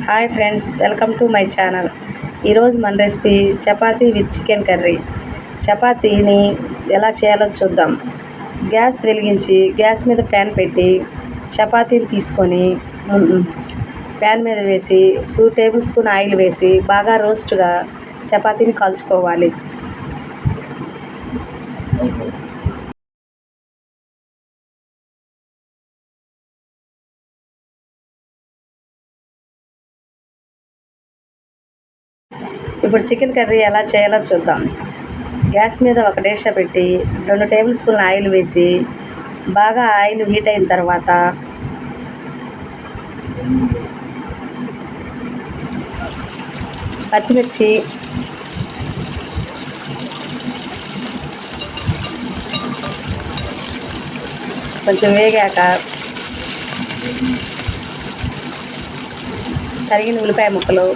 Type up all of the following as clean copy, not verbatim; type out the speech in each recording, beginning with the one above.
Hi friends, welcome to my channel. ఈరోజు మన recipe chapati with chicken curry. చపాతీని ఎలా చేయాలో చూద్దాం. గ్యాస్ వెలిగించి గ్యాస్ మీద ప్యాన్ పెట్టి చపాతీని తీసుకొని ప్యాన్ మీద వేసి 2 టేబుల్ స్పూన్ ఆయిల్ వేసి బాగా రోస్ట్గా చపాతీని కాల్చుకోవాలి. ఇప్పుడు చికెన్ కర్రీ ఎలా చేయాలో చూద్దాం. గ్యాస్ మీద ఒక డేషా పెట్టి 2 టేబుల్ స్పూన్ల ఆయిల్ వేసి బాగా ఆయిల్ హీట్ అయిన తర్వాత పచ్చిమిర్చి, కొంచెం వేగాక తరిగిన ఉల్లిపాయ ముక్కలు,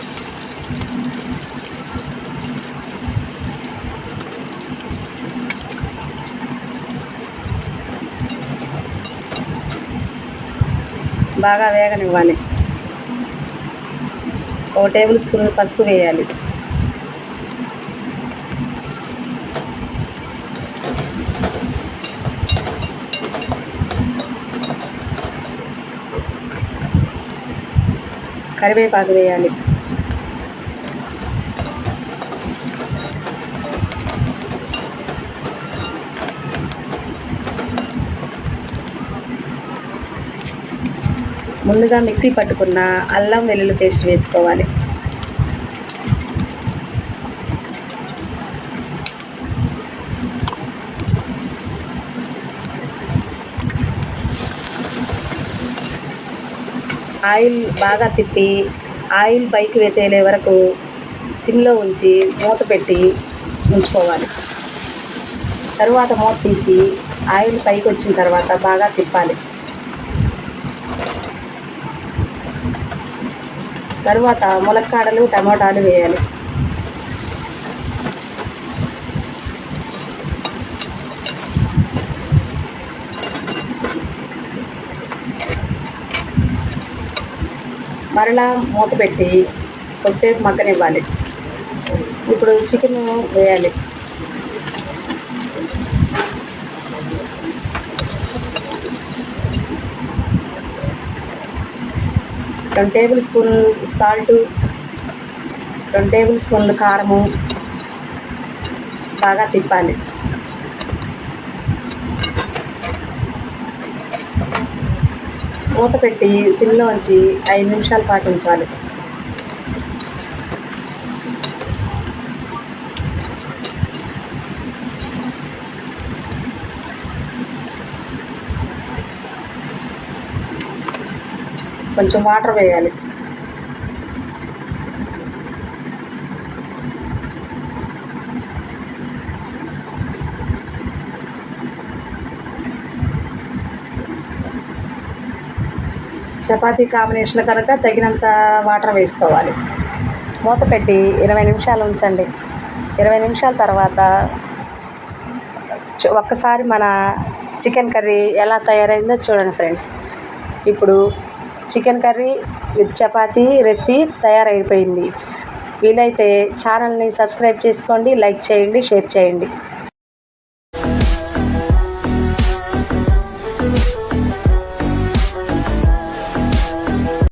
బాగా వేగనివ్వాలి. 1 టేబుల్ స్పూన్ పసుపు వేయాలి. కరివేపాకు వేయాలి. ముందుగా మిక్సీ పట్టుకున్న అల్లం వెల్లుల్లి పేస్ట్ వేసుకోవాలి. ఆయిల్ బాగా తిప్పి ఆయిల్ పైకి తేలే వరకు సిమ్లో ఉంచి మూత పెట్టి ఉంచుకోవాలి. తరువాత మూత తీసి ఆయిల్ పైకి వచ్చిన తర్వాత బాగా తిప్పాలి. తరువాత ములక్కాడలు, టమోటాలు వేయాలి. మరలా మూత పెట్టి కొద్దిసేపు మగ్గనివ్వాలి. ఇప్పుడు చికెన్ వేయాలి. రెండు టేబుల్ స్పూన్ సాల్టు, 2 టేబుల్ స్పూన్లు కారము బాగా తిప్పాలి. మూత పెట్టి సిమ్లో ఉంచి 5 నిమిషాల పాటు ఉంచాలి. కొంచెం వాటర్ వేయాలి. చపాతీ కాంబినేషన్ కనుక తగినంత వాటర్ వేసుకోవాలి. మూత పెట్టి 20 నిమిషాలు ఉంచండి. 20 నిమిషాల తర్వాత ఒక్కసారి మన చికెన్ కర్రీ ఎలా తయారైందో చూడండి ఫ్రెండ్స్. ఇప్పుడు chicken curry with chapati recipe తయారైపోయింది. వీలైతే ఛానల్ని సబ్స్క్రైబ్ చేసుకోండి, లైక్ చేయండి, షేర్ చేయండి.